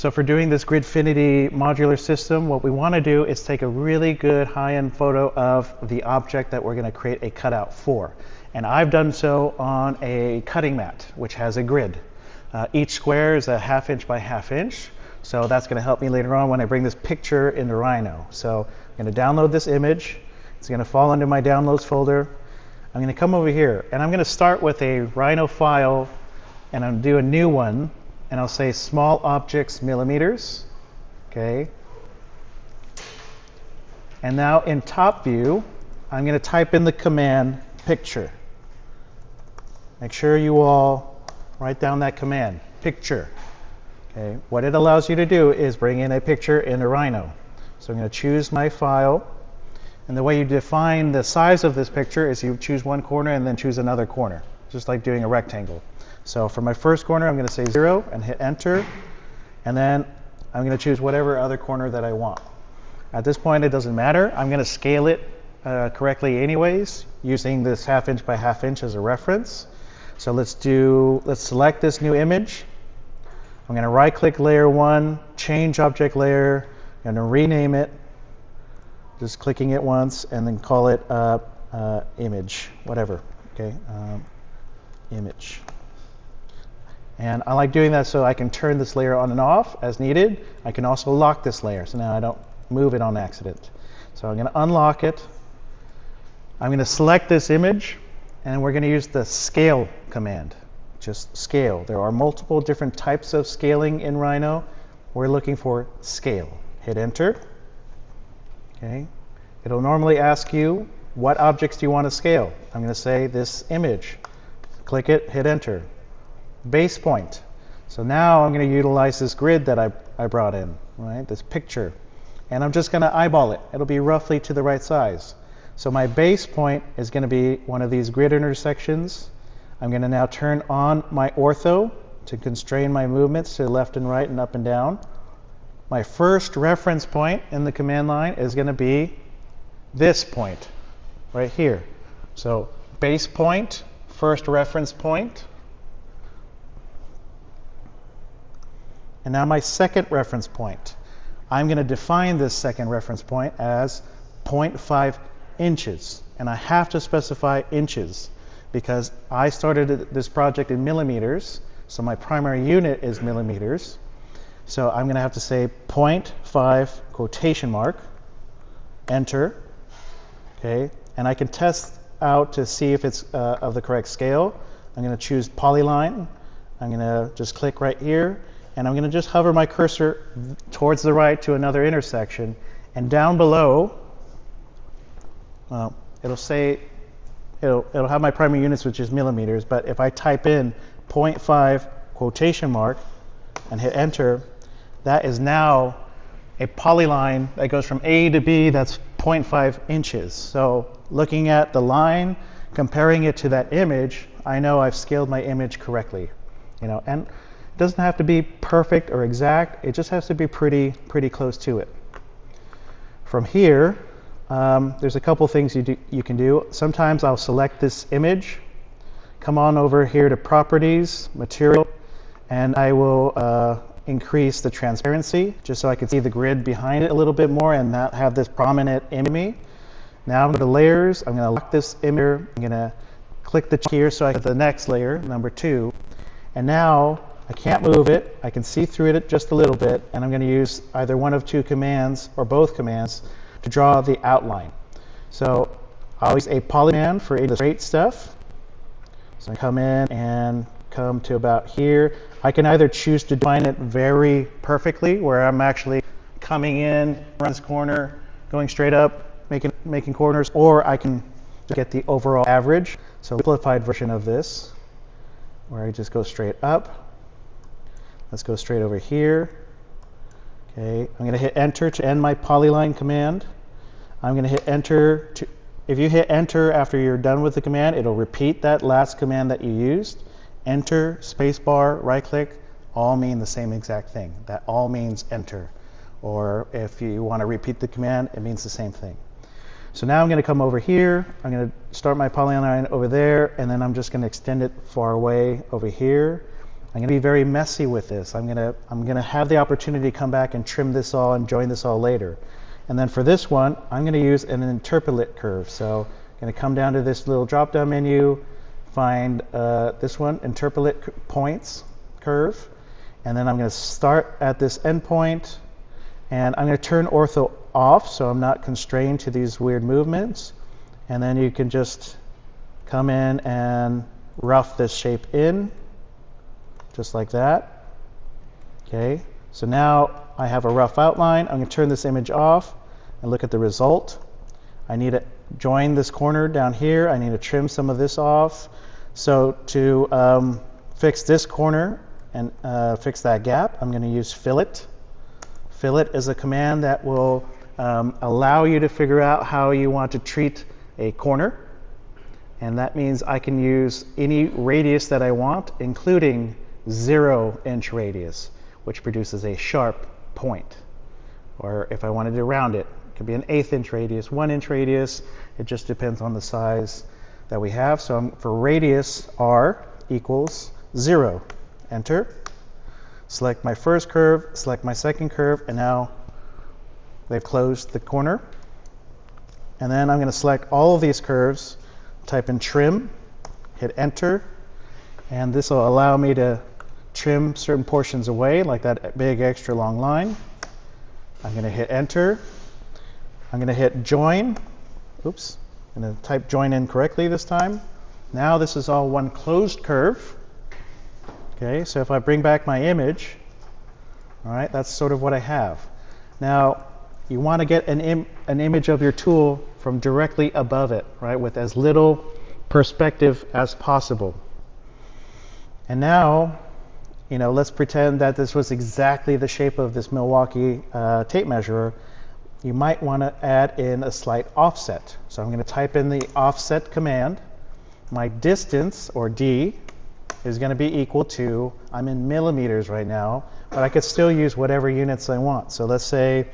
So for doing this Gridfinity modular system, what we want to do is take a really good high-end photo of the object that we're going to create a cutout for. And I've done so on a cutting mat, which has a grid. Each square is a 1/2 inch by 1/2 inch. So that's going to help me later on when I bring this picture into Rhino. So I'm going to download this image. It's going to fall into my downloads folder. I'm going to come over here, and I'm going to start with a Rhino file, and I'm going to do a new one. And I'll say small objects millimeters, okay? And now in top view, I'm going to type in the command picture. Make sure you all write down that command, picture. Okay? What it allows you to do is bring in a picture into Rhino. So I'm going to choose my file. And the way you define the size of this picture is you choose one corner and then choose another corner, just like doing a rectangle. So for my first corner, I'm going to say 0 and hit enter. And then I'm going to choose whatever other corner that I want. At this point, it doesn't matter. I'm going to scale it correctly anyways, using this 1/2 inch by 1/2 inch as a reference. So let's select this new image. I'm going to right click layer 1, change object layer. I'm going to rename it, just clicking it once, and then call it image, whatever, okay, image. And I like doing that so I can turn this layer on and off as needed. I can also lock this layer, so now I don't move it on accident. So I'm going to unlock it. I'm going to select this image, and we're going to use the scale command. Just scale. There are multiple different types of scaling in Rhino. We're looking for scale. Hit enter. Okay. It'll normally ask you, what objects do you want to scale? I'm going to say this image. Click it, hit enter. Base point. So now I'm going to utilize this grid that I brought in, right? This picture. And I'm just going to eyeball it. It'll be roughly to the right size. So my base point is going to be one of these grid intersections. I'm going to now turn on my ortho to constrain my movements to the left and right and up and down. My first reference point in the command line is going to be this point right here. So base point, first reference point. And now my second reference point. I'm going to define this second reference point as 0.5 inches. And I have to specify inches because I started this project in millimeters. So my primary unit is millimeters. So I'm going to have to say 0.5 quotation mark, enter. Okay. And I can test out to see if it's of the correct scale. I'm going to choose polyline. I'm going to just click right here. And I'm going to just hover my cursor towards the right to another intersection. And down below, it'll have my primary units, which is millimeters. But if I type in 0.5 quotation mark and hit enter, that is now a polyline that goes from A to B. That's 0.5 inches. So looking at the line, comparing it to that image, I know I've scaled my image correctly. And it doesn't have to be perfect or exact. It just has to be pretty close to it. From here, there's a couple things you can do. Sometimes I'll select this image, come on over here to Properties, Material, and I will increase the transparency just so I can see the grid behind it a little bit more and not have this prominent image. Now I'm going to Layers. I'm going to lock this image. I'm going to click the check here so I get the next layer, number 2. And now I can't move it. I can see through it just a little bit, and I'm going to use either one of 2 commands or both commands to draw the outline. So I'll use a polygon for illustrate stuff. So I come in and come to about here. I can either choose to define it very perfectly, where I'm actually coming in, around this corner, going straight up, making corners, or I can just get the overall average. So simplified version of this, where I just go straight up. Let's go straight over here. Okay, I'm going to hit enter to end my polyline command. I'm going to hit enter to, if you hit enter after you're done with the command, it'll repeat that last command that you used. Enter, spacebar, right click, all mean the same exact thing. That all means enter. Or if you want to repeat the command, it means the same thing. So now I'm going to come over here. I'm going to start my polyline over there, and then I'm just going to extend it far away over here. I'm going to be very messy with this. I'm going to have the opportunity to come back and trim this all and join this all later. And then for this one, I'm going to use an interpolate curve. So I'm going to come down to this little drop-down menu, find this one, interpolate points curve, and then I'm going to start at this endpoint, and I'm going to turn ortho off so I'm not constrained to these weird movements. And then you can just come in and rough this shape in, just like that. Okay, so now I have a rough outline. I'm going to turn this image off and look at the result. I need to join this corner down here. I need to trim some of this off. So to fix this corner and fix that gap, I'm going to use fillet. Fillet is a command that will allow you to figure out how you want to treat a corner. And that means I can use any radius that I want, including 0-inch radius, which produces a sharp point. Or if I wanted to round it, it could be an 1/8 inch radius, 1-inch radius. It just depends on the size that we have. So for radius, R equals 0. Enter. Select my first curve, select my second curve, and now they've closed the corner. And then I'm going to select all of these curves, type in trim, hit enter, and this will allow me to trim certain portions away, like that big extra long line. I'm going to hit enter. I'm going to hit join. Oops, I'm going to type join in correctly this time. Now this is all one closed curve. Okay, so if I bring back my image, all right, that's sort of what I have. Now, you want to get an image of your tool from directly above it, right, with as little perspective as possible. And now, you know, let's pretend that this was exactly the shape of this Milwaukee tape measurer. You might want to add in a slight offset. So I'm going to type in the offset command. My distance, or D, is going to be equal to, I'm in millimeters right now, but I could still use whatever units I want. So let's say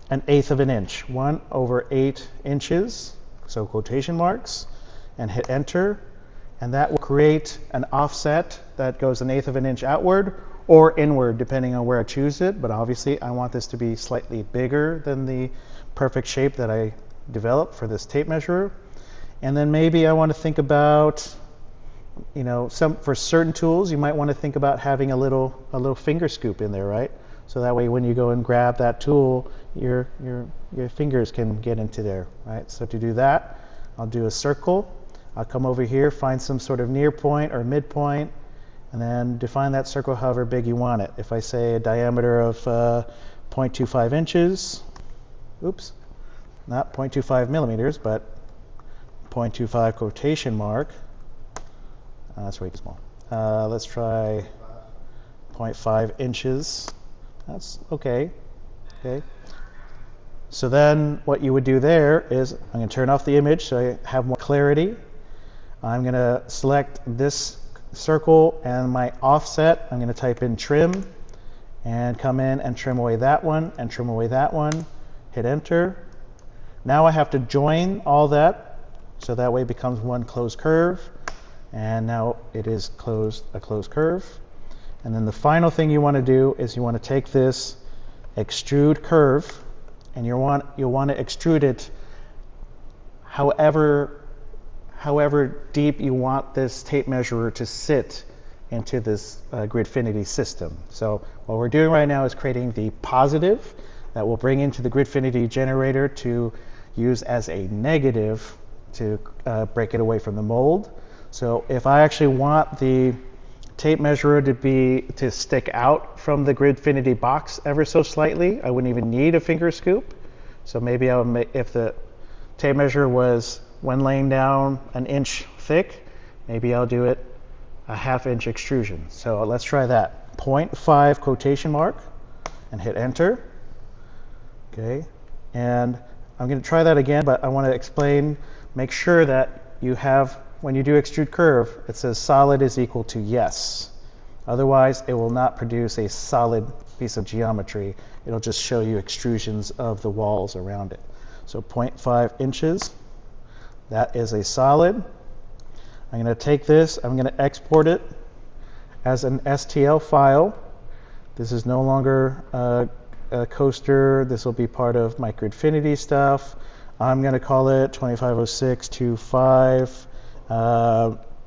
1/8 of an inch, 1/8 inches, so quotation marks, and hit enter. And that will create an offset that goes 1/8 of an inch outward or inward, depending on where I choose it. But obviously, I want this to be slightly bigger than the perfect shape that I developed for this tape measurer. And then maybe I want to think about, you know, for certain tools, you might want to think about having a little finger scoop in there, right? So that way, when you go and grab that tool, your fingers can get into there, right? So to do that, I'll do a circle. I'll come over here, find some sort of near point or midpoint, and then define that circle however big you want it. If I say a diameter of 0.25 inches, oops, not 0.25 millimeters, but 0.25 quotation mark. That's way too small. Let's try 0.5 inches. That's okay. Okay. So then what you would do there is, I'm going to turn off the image so I have more clarity. I'm going to select this circle and my offset. I'm going to type in trim and come in and trim away that one and trim away that one. Hit enter. Now I have to join all that so that way it becomes one closed curve. And now it is a closed curve. And then the final thing you want to do is you want to take this extrude curve and you'll want to extrude it however deep you want this tape measurer to sit into this Gridfinity system. So what we're doing right now is creating the positive that we'll bring into the Gridfinity generator to use as a negative to break it away from the mold. So if I actually want the tape measurer to stick out from the Gridfinity box ever so slightly, I wouldn't even need a finger scoop. So maybe I would if the tape measure was, when laying down, 1 inch thick, maybe I'll do it a 1/2 inch extrusion. So let's try that. 0.5 quotation mark and hit enter. Okay, and I'm going to try that again, but I want to explain, make sure that you have, when you do extrude curve, it says solid is equal to yes. Otherwise, it will not produce a solid piece of geometry. It'll just show you extrusions of the walls around it. So 0.5 inches, that is a solid. I'm going to take this, I'm going to export it as an STL file. This is no longer a coaster. This will be part of my Gridfinity stuff. I'm going to call it 250625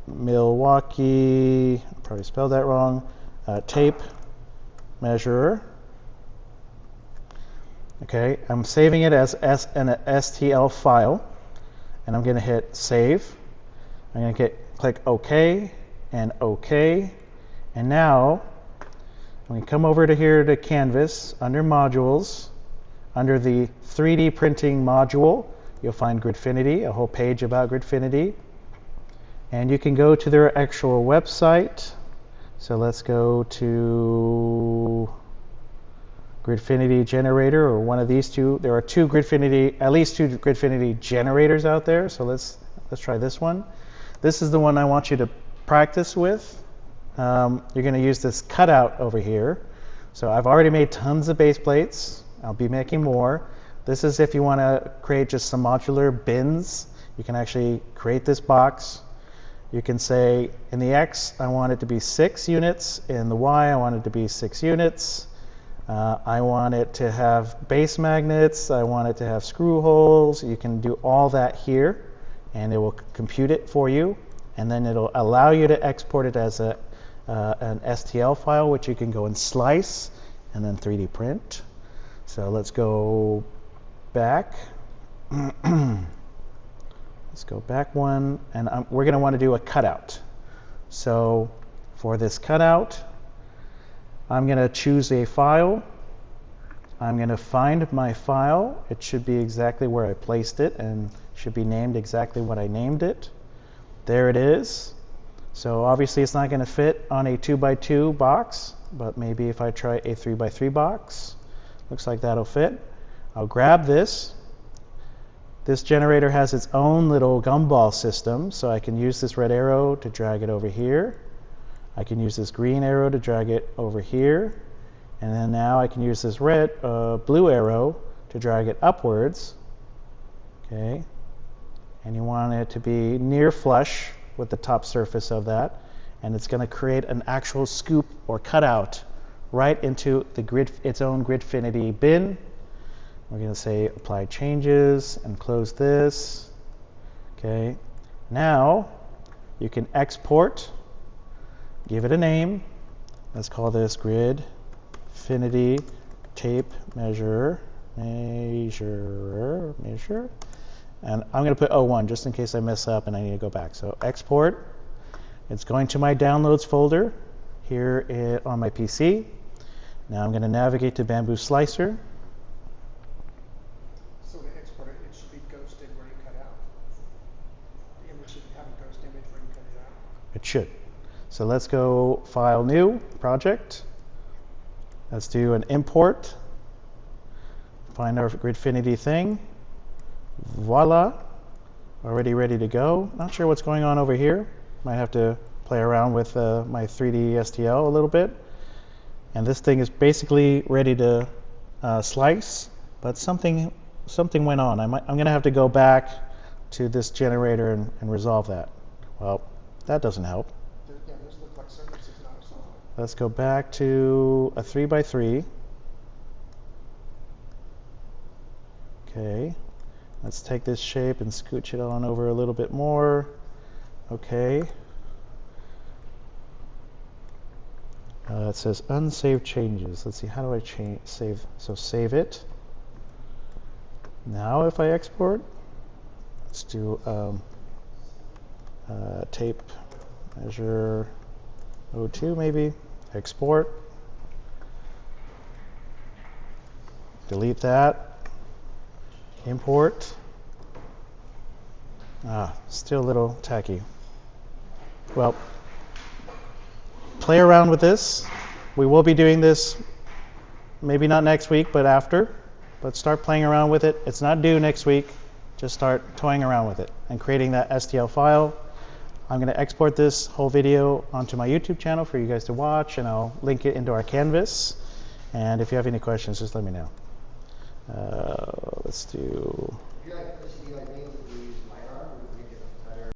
Milwaukee, probably spelled that wrong, tape measurer. Okay, I'm saving it as an STL file, and I'm going to hit save. I'm going to click OK and OK, and now I'm going to come over to here to Canvas under modules. Under the 3D printing module, you'll find Gridfinity, a whole page about Gridfinity, and you can go to their actual website. So let's go to Gridfinity generator, or one of these two. There are at least two Gridfinity generators out there. So let's try this one. This is the one I want you to practice with. You're going to use this cutout over here. So I've already made tons of base plates. I'll be making more. This is if you want to create just some modular bins. You can actually create this box. You can say in the X, I want it to be 6 units. In the Y, I want it to be 6 units. I want it to have base magnets. I want it to have screw holes. You can do all that here, and it will compute it for you. And then it'll allow you to export it as an STL file, which you can go and slice and then 3D print. So let's go back. Let's go back one, and we're going to want to do a cutout. So for this cutout, I'm going to choose a file. I'm going to find my file. It should be exactly where I placed it and should be named exactly what I named it. There it is. So obviously it's not going to fit on a 2x2 box, but maybe if I try a 3x3 box, looks like that'll fit. I'll grab this. This generator has its own little gumball system, so I can use this red arrow to drag it over here. I can use this green arrow to drag it over here. And then now I can use this blue arrow to drag it upwards. Okay. And you want it to be near flush with the top surface of that. And it's going to create an actual scoop or cutout right into its own Gridfinity bin. We're going to say apply changes and close this. Okay. Now you can export, give it a name. Let's call this Gridfinity tape measurer. And I'm going to put 01 just in case I mess up and I need to go back. So export. It's going to my downloads folder here on my PC. Now I'm going to navigate to Bamboo Slicer. So to export it, it should be ghosted where you cut out. The image should have a ghost image where you cut it out. It should. So let's go File, New, Project. Let's do an import. Find our Gridfinity thing. Voila. Already ready to go. Not sure what's going on over here. Might have to play around with my 3D STL a little bit. And this thing is basically ready to slice, but something went on. I'm going to have to go back to this generator and resolve that. Well, that doesn't help. Yeah, those look like surfaces, not solid. Let's go back to a 3x3. Okay. Let's take this shape and scooch it on over a little bit more. Okay. It says unsaved changes. Let's see, how do I save? So save it. Now if I export, let's do tape measure 02 maybe. Export. Delete that. Import. Still a little tacky. Well, play around with this. We will be doing this maybe not next week, but after. But start playing around with it. It's not due next week. Just start toying around with it and creating that STL file. I'm going to export this whole video onto my YouTube channel for you guys to watch, and I'll link it into our Canvas. And if you have any questions, just let me know. Let's do